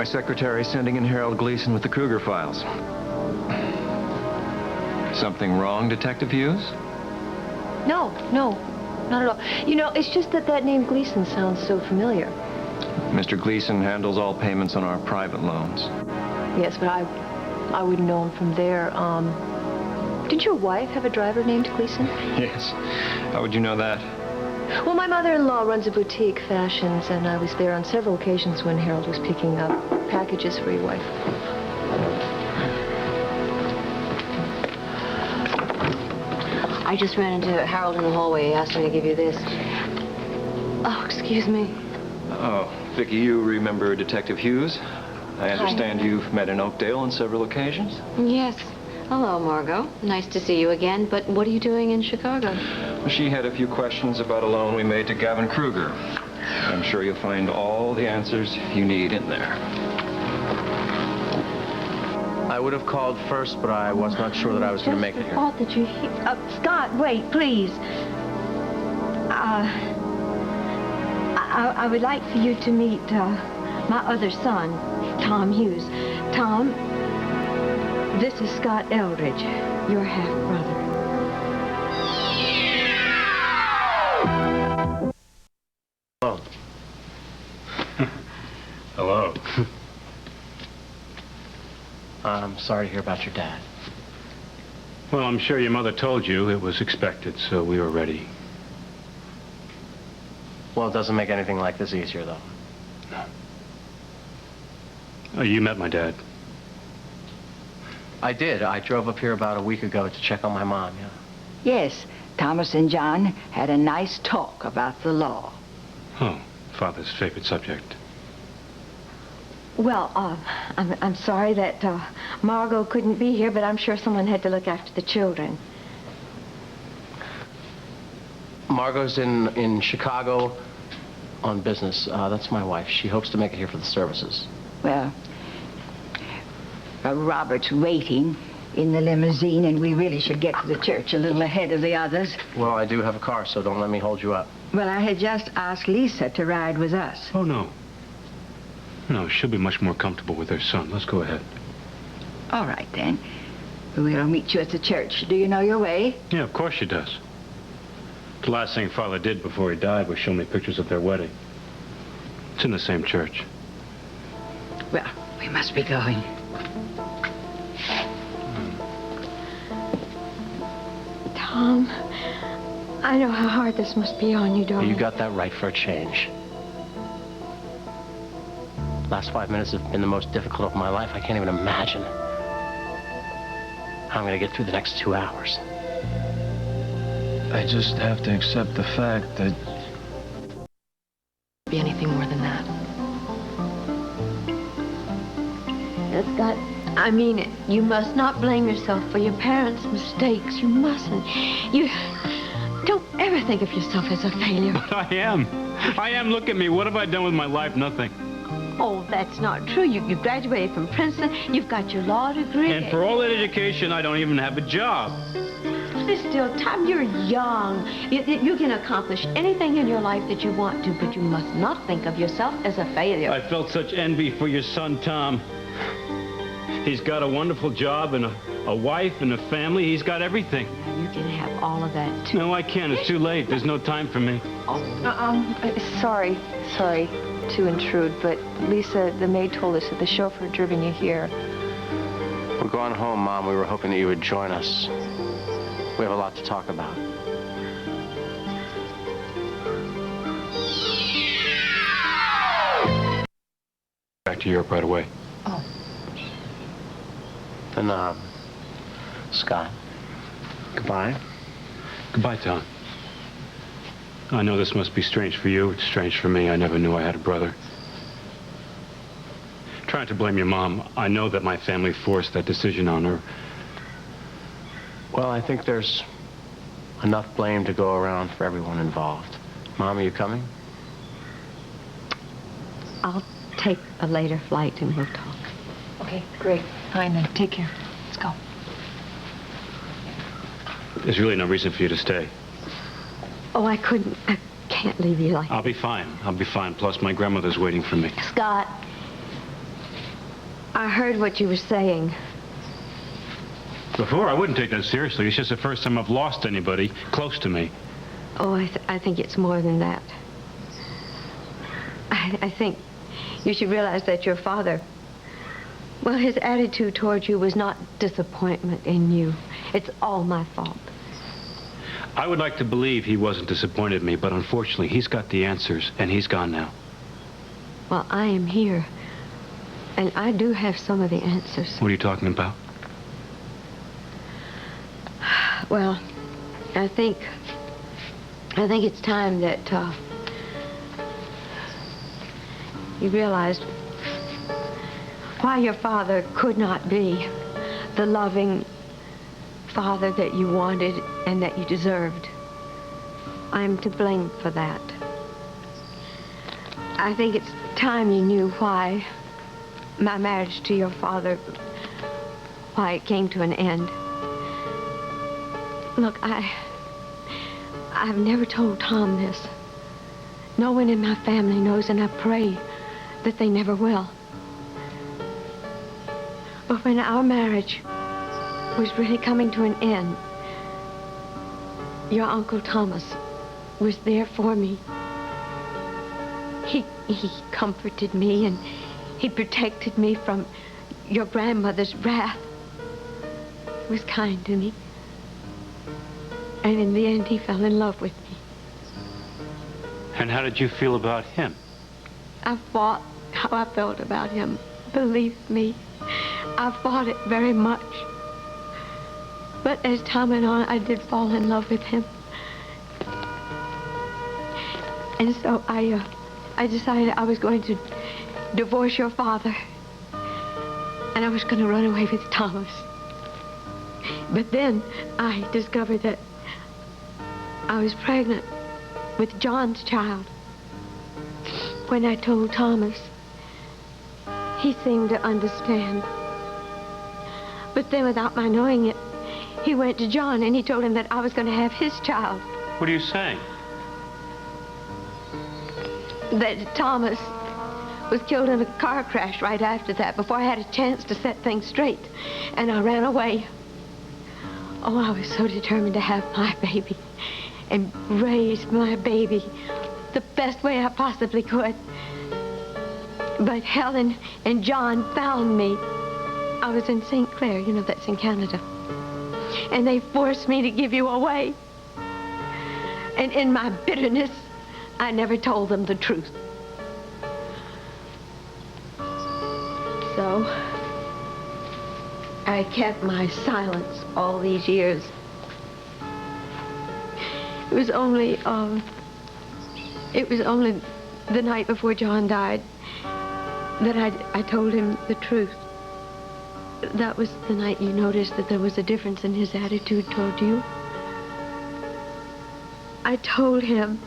My secretary's sending in Harold Gleason with the Kruger files. Something wrong, Detective Hughes? No, not at all. You know, it's just that name Gleason sounds so familiar. Mr. Gleason handles all payments on our private loans. Yes, but I wouldn't know him from there. Did your wife have a driver named Gleason? Yes. How would you know that? Well, my mother-in-law runs a boutique, Fashions, and I was there on several occasions when Harold was picking up packages for your wife. I just ran into Harold in the hallway. He asked me to give you this. Oh, excuse me. Oh, Vicki, you remember Detective Hughes? I understand you've met in Oakdale on several occasions. Yes. Hello, Margo. Nice to see you again, but what are you doing in Chicago? Well, she had a few questions about a loan we made to Gavin Kruger. I'm sure you'll find all the answers you need in there. I would have called first, but I was not sure that I was going to make it here. Thought that you... Scott, wait, please. I would like for you to meet my other son, Tom Hughes. Tom, this is Scott Eldridge, your half-brother. Hello. Hello. I'm sorry to hear about your dad. Well, I'm sure your mother told you it was expected, so we were ready. Well, it doesn't make anything like this easier, though. No. Oh, you met my dad? I did. I drove up here about a week ago to check on my mom, yeah. Yes, Thomas and John had a nice talk about the law. Oh, Father's favorite subject. Well, I'm sorry that Margo couldn't be here, but I'm sure someone had to look after the children. Margo's in Chicago on business. That's my wife. She hopes to make it here for the services. Well, Robert's waiting in the limousine, and we really should get to the church a little ahead of the others. Well, I do have a car, so don't let me hold you up. Well, I had just asked Lisa to ride with us. Oh, no. No, she'll be much more comfortable with her son. Let's go ahead. All right, then. We'll meet you at the church. Do you know your way? Yeah, of course she does. The last thing Father did before he died was show me pictures of their wedding. It's in the same church. Well, we must be going. Tom, I know how hard this must be on you, darling. You got that right for a change. Last 5 minutes have been the most difficult of my life. I can't even imagine how I'm going to get through the next 2 hours. I just have to accept the fact that... Be anything more than that. Scott, I mean it. You must not blame yourself for your parents' mistakes. You mustn't. You don't ever think of yourself as a failure. But I am. I am. Look at me. What have I done with my life? Nothing. Oh, that's not true. You graduated from Princeton. You've got your law degree. And for all that education, I don't even have a job. There's still time. You're young. You can accomplish anything in your life that you want to, but you must not think of yourself as a failure. I felt such envy for your son, Tom. He's got a wonderful job and a wife and a family. He's got everything. You can have all of that, too. No, I can't. It's too late. There's no time for me. Sorry to intrude, but Lisa, the maid, told us that the chauffeur had driven you here. We're going home, Mom. We were hoping that you would join us. We have a lot to talk about. Back to Europe right away. Oh. Then, Scott, goodbye. Goodbye, Tom. I know this must be strange for you. It's strange for me. I never knew I had a brother. Trying to blame your mom. I know that my family forced that decision on her. Well, I think there's enough blame to go around for everyone involved. Mom, are you coming? I'll take a later flight and we'll talk. Okay, great. Fine then. Take care. Let's go. There's really no reason for you to stay. Oh, I can't leave you like that. I'll be fine. I'll be fine. Plus, my grandmother's waiting for me. Scott, I heard what you were saying. Before, I wouldn't take that seriously. It's just the first time I've lost anybody close to me. Oh, I think it's more than that. I think you should realize that your father, well, his attitude towards you was not disappointment in you. It's all my fault. I would like to believe he wasn't disappointed in me, but unfortunately, he's got the answers, and he's gone now. Well, I am here, and I do have some of the answers. What are you talking about? Well, I think it's time that you realized why your father could not be the loving father that you wanted and that you deserved. I'm to blame for that. I think it's time you knew why my marriage to your father, why it came to an end. Look, I've never told Tom this. No one in my family knows, and I pray that they never will. But when our marriage was really coming to an end, your Uncle Thomas was there for me. He comforted me, and he protected me from your grandmother's wrath. He was kind to me. And in the end, he fell in love with me. And how did you feel about him? I fought how I felt about him. Believe me, I fought it very much. But as time went on, I did fall in love with him. And so I decided I was going to divorce your father. And I was going to run away with Thomas. But then I discovered that I was pregnant with John's child. When I told Thomas, he seemed to understand. But then, without my knowing it, he went to John and he told him that I was going to have his child. What are you saying? That Thomas was killed in a car crash right after that, before I had a chance to set things straight. And I ran away. Oh, I was so determined to have my baby and raise my baby the best way I possibly could. But Helen and John found me. I was in St. Clair, you know, that's in Canada. And they forced me to give you away. And in my bitterness, I never told them the truth. So I kept my silence all these years. It was only the night before John died that I told him the truth. That was the night you noticed that there was a difference in his attitude toward you. I told him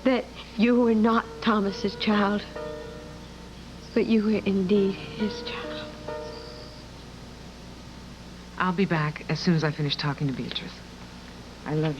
that you were not Thomas's child, but you were indeed his child. I'll be back as soon as I finish talking to Beatrice. I love you.